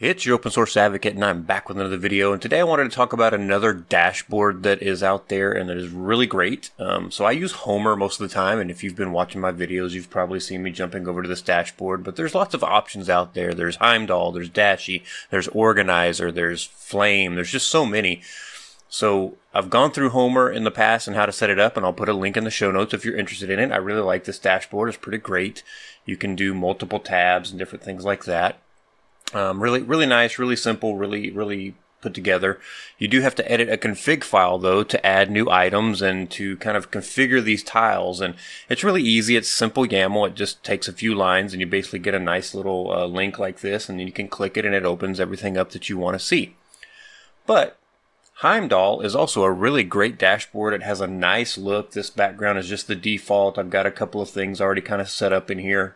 It's your open source advocate, and I'm back with another video. And today I wanted to talk about another dashboard that is out there and that is really great. So I use Homer most of the time, and if you've been watching my videos, you've probably seen me jumping over to this dashboard. But there's lots of options out there. There's Heimdall, there's Dashy, there's Organizer, there's Flame. There's just so many. So I've gone through Homer in the past and how to set it up, and I'll put a link in the show notes if you're interested in it. I really like this dashboard. It's pretty great. You can do multiple tabs and different things like that. Really nice, really simple, really put together. You do have to edit a config file though to add new items and to kind of configure these tiles, and it's really easy. It's simple YAML. It just takes a few lines and you basically get a nice little link like this, and then you can click it and it opens everything up that you want to see. But Heimdall is also a really great dashboard. It has a nice look. This background is just the default. I've got a couple of things already kind of set up in here,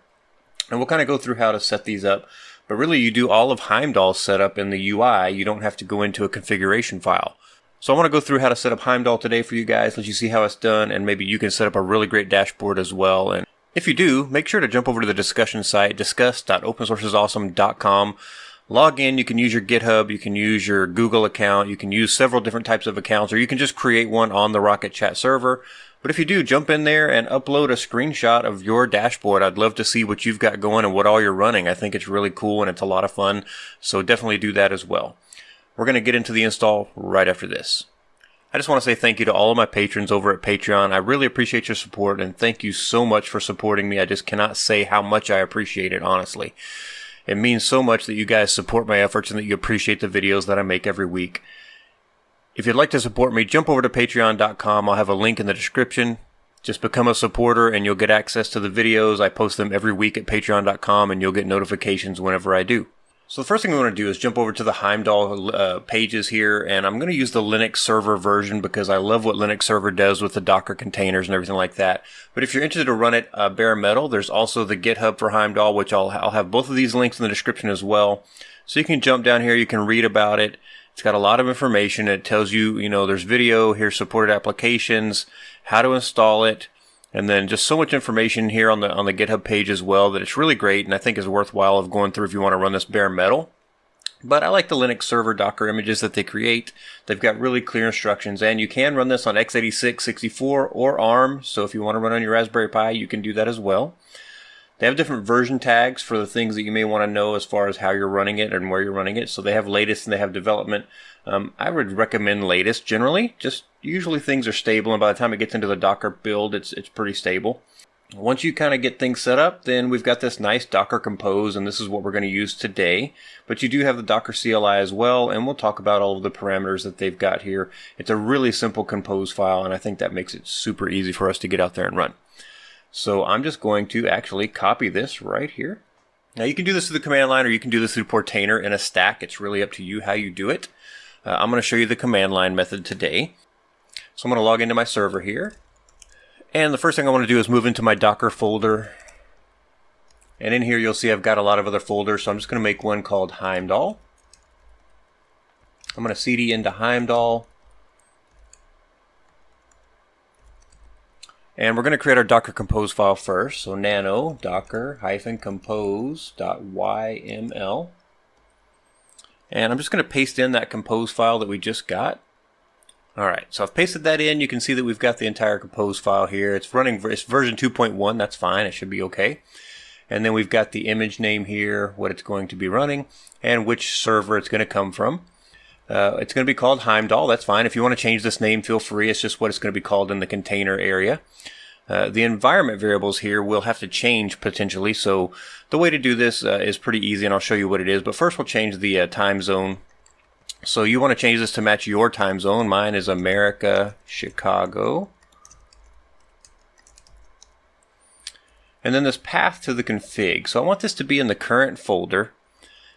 and we'll kind of go through how to set these up. But really, you do all of Heimdall's setup in the UI. You don't have to go into a configuration file. So I want to go through how to set up Heimdall today for you guys, let you see how it's done, and maybe you can set up a really great dashboard as well. And if you do, make sure to jump over to the discussion site, discuss.opensourcesawesome.com. Log in. You can use your GitHub, you can use your Google account, you can use several different types of accounts, or you can just create one on the Rocket Chat server. But if you do, jump in there and upload a screenshot of your dashboard. I'd love to see what you've got going and what all you're running. I think it's really cool and it's a lot of fun, so definitely do that as well. We're going to get into the install right after this. I just want to say thank you to all of my patrons over at Patreon. I really appreciate your support, and thank you so much for supporting me. I just cannot say how much I appreciate it, honestly. It means so much that you guys support my efforts and that you appreciate the videos that I make every week. If you'd like to support me, jump over to patreon.com. I'll have a link in the description. Just become a supporter and you'll get access to the videos. I post them every week at patreon.com, and you'll get notifications whenever I do. So the first thing we want to do is jump over to the Heimdall pages here, and I'm going to use the Linux server version because I love what Linux server does with the Docker containers and everything like that. But if you're interested to run it bare metal, there's also the GitHub for Heimdall, which I'll have both of these links in the description as well. So you can jump down here, you can read about it. It's got a lot of information. It tells you, there's video, here's supported applications, how to install it, and then just so much information here on the GitHub page as well that it's really great, and I think is worthwhile of going through if you want to run this bare metal. But I like the Linux server Docker images that they create. They've got really clear instructions, and you can run this on x86, 64, or ARM, so if you want to run on your Raspberry Pi, you can do that as well. They have different version tags for the things that you may want to know as far as how you're running it and where you're running it. So they have latest and they have development. I would recommend latest generally. Just usually things are stable, and by the time it gets into the Docker build, it's pretty stable. Once you kind of get things set up, then we've got this nice Docker Compose, and this is what we're going to use today. But you do have the Docker CLI as well, and we'll talk about all of the parameters that they've got here. It's a really simple Compose file, and I think that makes it super easy for us to get out there and run. So I'm just going to actually copy this right here. Now you can do this through the command line, or you can do this through Portainer in a stack. It's really up to you how you do it. I'm going to show you the command line method today. So I'm going to log into my server here. And the first thing I want to do is move into my Docker folder. And in here you'll see I've got a lot of other folders, so I'm just going to make one called Heimdall. I'm going to cd into Heimdall. And we're going to create our Docker Compose file first. So nano docker-compose.yml. And I'm just going to paste in that compose file that we just got. Alright, so I've pasted that in. You can see that we've got the entire compose file here. It's running, it's version 2.1. That's fine. It should be okay. And then we've got the image name here, what it's going to be running, and which server it's going to come from. It's going to be called Heimdall. That's fine. If you want to change this name, feel free. It's just what it's going to be called in the container area. The environment variables here will have to change potentially. So the way to do this is pretty easy, and I'll show you what it is. But first we'll change the time zone. So you want to change this to match your time zone. Mine is America, Chicago. And then this path to the config. So I want this to be in the current folder.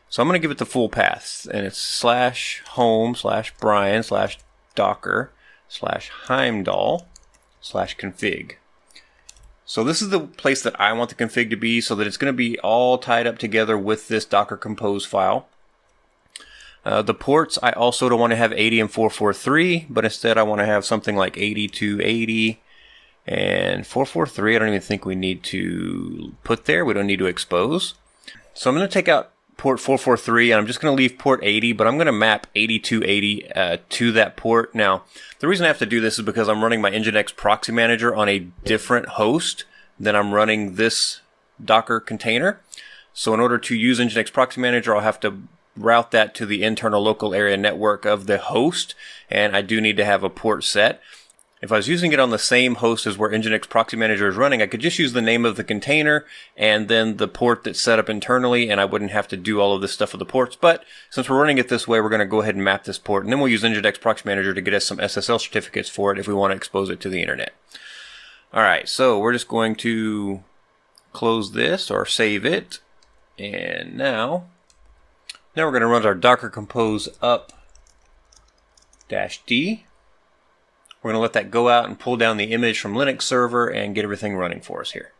So I'm going to give it the full path, and it's /home/Brian/Docker/Heimdall/config. So this is the place that I want the config to be, so that it's going to be all tied up together with this Docker Compose file. The ports, I also don't want to have 80 and 443, but instead I want to have something like 8280 and 443. I don't even think we need to put there. We don't need to expose. So I'm going to take out port 443, and I'm just going to leave port 80, but I'm going to map 8280 to that port. Now, the reason I have to do this is because I'm running my Nginx proxy manager on a different host than I'm running this Docker container. So in order to use Nginx proxy manager, I'll have to route that to the internal local area network of the host, and I do need to have a port set. If I was using it on the same host as where Nginx Proxy Manager is running, I could just use the name of the container and then the port that's set up internally, and I wouldn't have to do all of this stuff with the ports. But since we're running it this way, we're going to go ahead and map this port, and then we'll use Nginx Proxy Manager to get us some SSL certificates for it if we want to expose it to the internet. All right, so we're just going to close this or save it, and now we're going to run our Docker Compose up -d. We're going to let that go out and pull down the image from Linux server and get everything running for us here.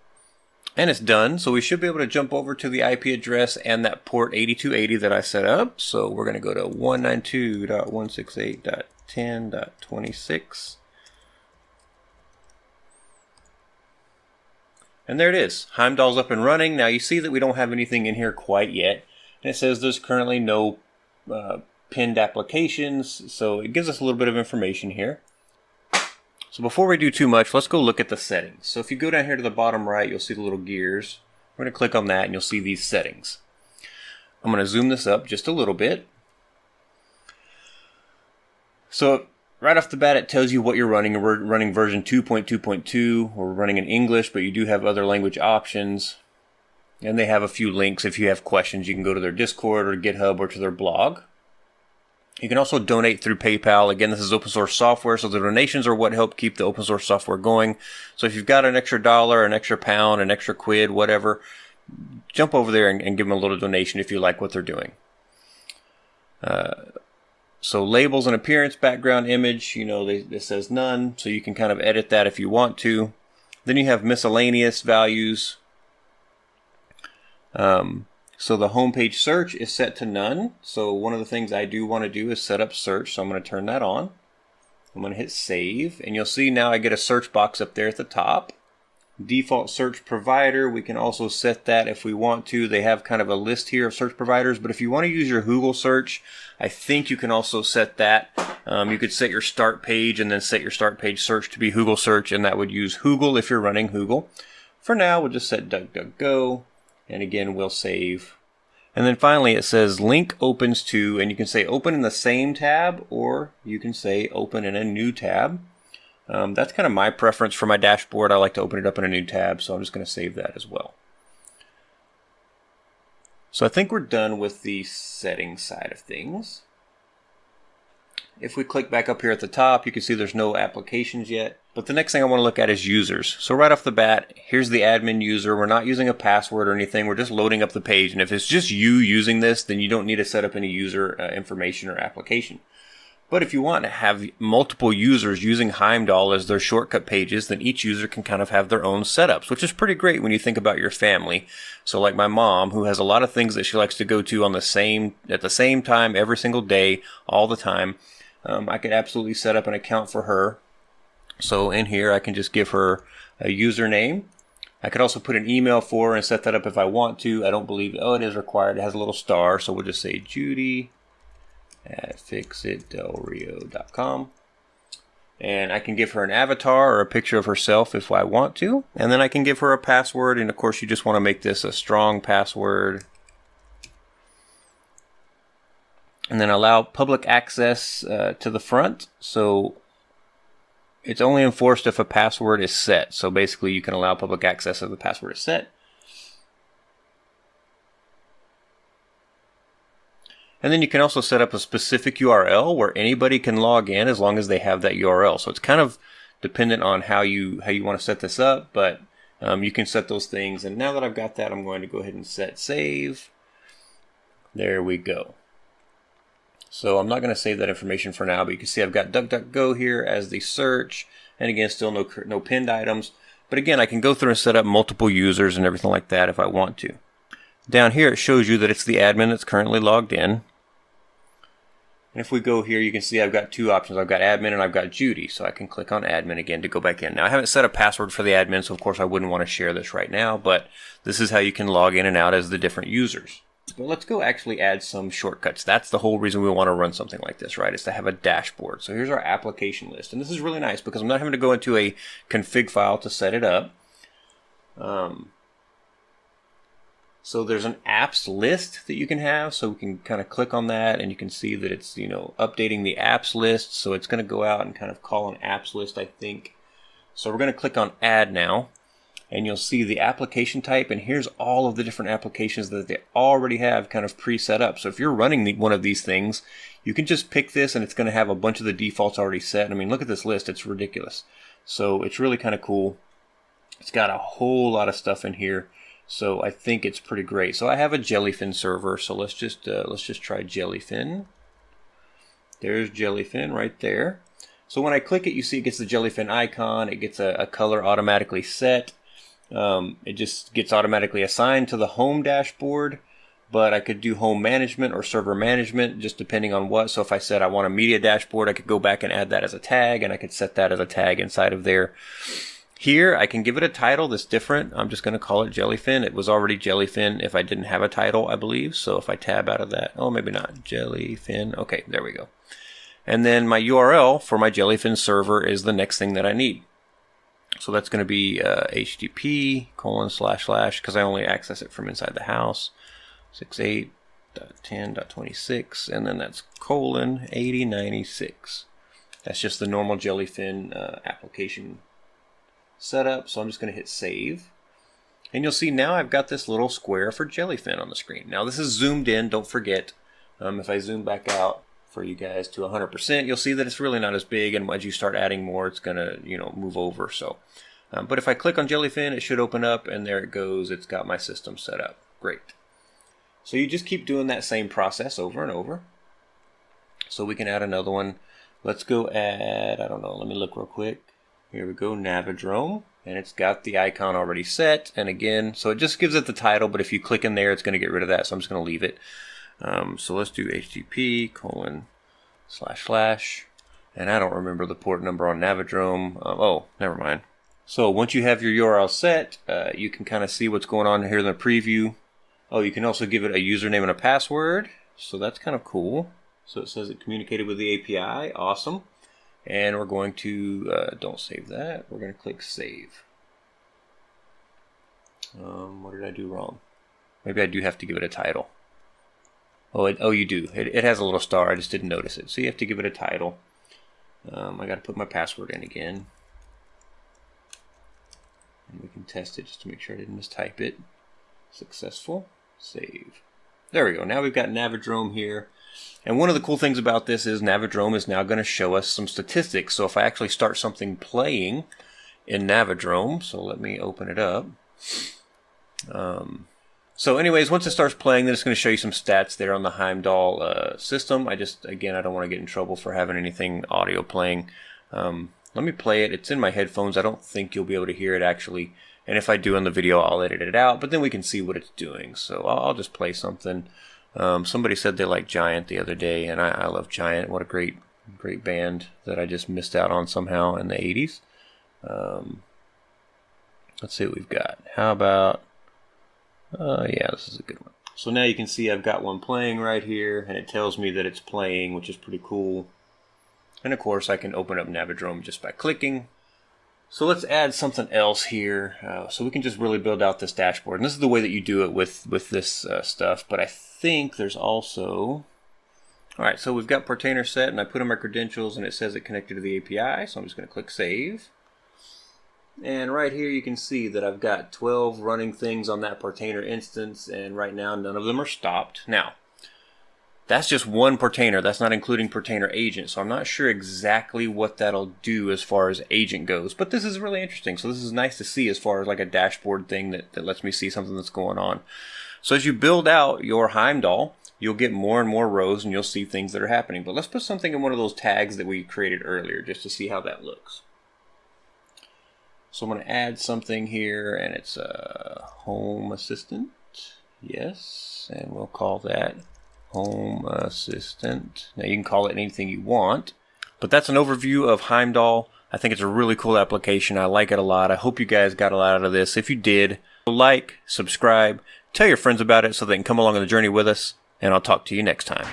And it's done, so we should be able to jump over to the IP address and that port 8280 that I set up. So we're going to go to 192.168.10.26. And there it is. Heimdall's up and running. Now you see that we don't have anything in here quite yet. And it says there's currently no pinned applications, so it gives us a little bit of information here. So before we do too much, let's go look at the settings. So if you go down here to the bottom right, you'll see the little gears. We're going to click on that and you'll see these settings. I'm going to zoom this up just a little bit. So right off the bat, it tells you what you're running. We're running version 2.2.2. We're running in English, but you do have other language options. And they have a few links. If you have questions, you can go to their Discord or GitHub or to their blog. You can also donate through PayPal. Again, this is open source software, so the donations are what help keep the open source software going. So if you've got an extra dollar, an extra pound, an extra quid, whatever, jump over there and give them a little donation if you like what they're doing. So labels and appearance, background image, it says none, so you can kind of edit that if you want to. Then you have miscellaneous values. So the homepage search is set to none. So one of the things I do want to do is set up search. So I'm going to turn that on. I'm going to hit save. And you'll see now I get a search box up there at the top. Default search provider, we can also set that if we want to. They have kind of a list here of search providers. But if you want to use your Google search, I think you can also set that. You could set your start page and then set your start page search to be Google search. And that would use Google if you're running Google. For now, we'll just set DuckDuckGo. And again, we'll save. And then finally, it says link opens to, and you can say open in the same tab, or you can say open in a new tab. That's kind of my preference for my dashboard. I like to open it up in a new tab, so I'm just going to save that as well. So I think we're done with the settings side of things. If we click back up here at the top, you can see there's no applications yet. But the next thing I want to look at is users. So right off the bat, here's the admin user. We're not using a password or anything. We're just loading up the page. And if it's just you using this, then you don't need to set up any user information or application. But if you want to have multiple users using Heimdall as their shortcut pages, then each user can kind of have their own setups, which is pretty great when you think about your family. So like my mom, who has a lot of things that she likes to go to at the same time, every single day, all the time. I could absolutely set up an account for her. So in here, I can just give her a username. I could also put an email for her and set that up if I want to. I don't believe, it is required. It has a little star. So we'll just say judy@fixitdelrio.com. And I can give her an avatar or a picture of herself if I want to. And then I can give her a password. And of course, you just want to make this a strong password. And then allow public access to the front. So it's only enforced if a password is set. So basically you can allow public access if the password is set. And then you can also set up a specific URL where anybody can log in as long as they have that URL. So it's kind of dependent on how you want to set this up, but you can set those things. And now that I've got that, I'm going to go ahead and set save. There we go. So I'm not going to save that information for now, but you can see I've got DuckDuckGo here as the search. And again, still no pinned items. But again, I can go through and set up multiple users and everything like that if I want to. Down here, it shows you that it's the admin that's currently logged in. And if we go here, you can see I've got two options. I've got admin and I've got Judy. So I can click on admin again to go back in. Now, I haven't set a password for the admin, so of course I wouldn't want to share this right now. But this is how you can log in and out as the different users. But let's go actually add some shortcuts. That's the whole reason we want to run something like this, right? Is to have a dashboard. So here's our application list. And this is really nice because I'm not having to go into a config file to set it up. So there's an apps list that you can have. So we can kind of click on that and you can see that it's, updating the apps list. So it's going to go out and kind of call an apps list, I think. So we're going to click on add now. And you'll see the application type, and here's all of the different applications that they already have kind of pre-set up. So if you're running one of these things, you can just pick this and it's going to have a bunch of the defaults already set. I mean, look at this list. It's ridiculous. So it's really kind of cool. It's got a whole lot of stuff in here. So I think it's pretty great. So I have a Jellyfin server. So let's just try Jellyfin. There's Jellyfin right there. So when I click it, you see it gets the Jellyfin icon. It gets a color automatically set. It just gets automatically assigned to the home dashboard, but I could do home management or server management just depending on what. So if I said I want a media dashboard, I could go back and add that as a tag, and I could set that as a tag inside of there. Here I can give it a title that's different. I'm just going to call it Jellyfin. It was already Jellyfin if I didn't have a title, I believe. So if I tab out of that, oh, maybe not, Jellyfin. Okay, there we go. And then my URL for my Jellyfin server is the next thing that I need. So that's going to be http:// because I only access it from inside the house, 68.10.26, and then that's :8096. That's just the normal Jellyfin application setup. So I'm just going to hit save. And you'll see now I've got this little square for Jellyfin on the screen. Now this is zoomed in, don't forget. If I zoom back out for you guys to 100%, you'll see that it's really not as big, and as you start adding more, it's gonna move over. So but if I click on Jellyfin, it should open up, and there it goes. It's got my system set up. Great. So you just keep doing that same process over and over. So we can add another one. Let's go add, I don't know, let me look real quick. Here we go, Navidrome, and it's got the icon already set. And again, so it just gives it the title, but if you click in there, it's going to get rid of that, so I'm just going to leave it. So let's do http:// and I don't remember the port number on Navidrome. Oh, never mind. So once you have your URL set, you can kind of see what's going on here in the preview. Oh, you can also give it a username and a password. So that's kind of cool. So it says it communicated with the API. Awesome. And we're going to, don't save that. We're going to click save. What did I do wrong? Maybe I do have to give it a title. Oh, you do. It has a little star. I just didn't notice it. So you have to give it a title. I got to put my password in again. And we can test it just to make sure I didn't mistype it. Successful. Save. There we go. Now we've got Navidrome here. And one of the cool things about this is Navidrome is now going to show us some statistics. So if I actually start something playing in Navidrome, so let me open it up. So anyways, once it starts playing, then it's going to show you some stats there on the Heimdall system. Again, I don't want to get in trouble for having anything audio playing. Let me play it. It's in my headphones. I don't think you'll be able to hear it actually. And if I do in the video, I'll edit it out, but then we can see what it's doing. So I'll just play something. Somebody said they liked Giant the other day, and I love Giant. What a great band that I just missed out on somehow in the 80s. Let's see what we've got. How about... yeah, this is a good one. So now you can see I've got one playing right here, and it tells me that it's playing, which is pretty cool. And of course, I can open up Navidrome just by clicking. So let's add something else here, so we can just really build out this dashboard. And this is the way that you do it with this stuff. But I think there's also... All right, so we've got Portainer set, and I put in my credentials, and it says it connected to the API. So I'm just going to click Save. And right here you can see that I've got 12 running things on that Portainer instance, and right now none of them are stopped. Now, that's just one Portainer. That's not including Portainer agent, so I'm not sure exactly what that'll do as far as agent goes. But this is really interesting, so this is nice to see as far as like a dashboard thing that lets me see something that's going on. So as you build out your Heimdall, you'll get more and more rows, and you'll see things that are happening. But let's put something in one of those tags that we created earlier just to see how that looks. So I'm going to add something here, and it's a Home Assistant. Yes, and we'll call that Home Assistant. Now you can call it anything you want, but that's an overview of Heimdall. I think it's a really cool application. I like it a lot. I hope you guys got a lot out of this. If you did, like, subscribe, Tell your friends about it so they can come along on the journey with us, and I'll talk to you next time.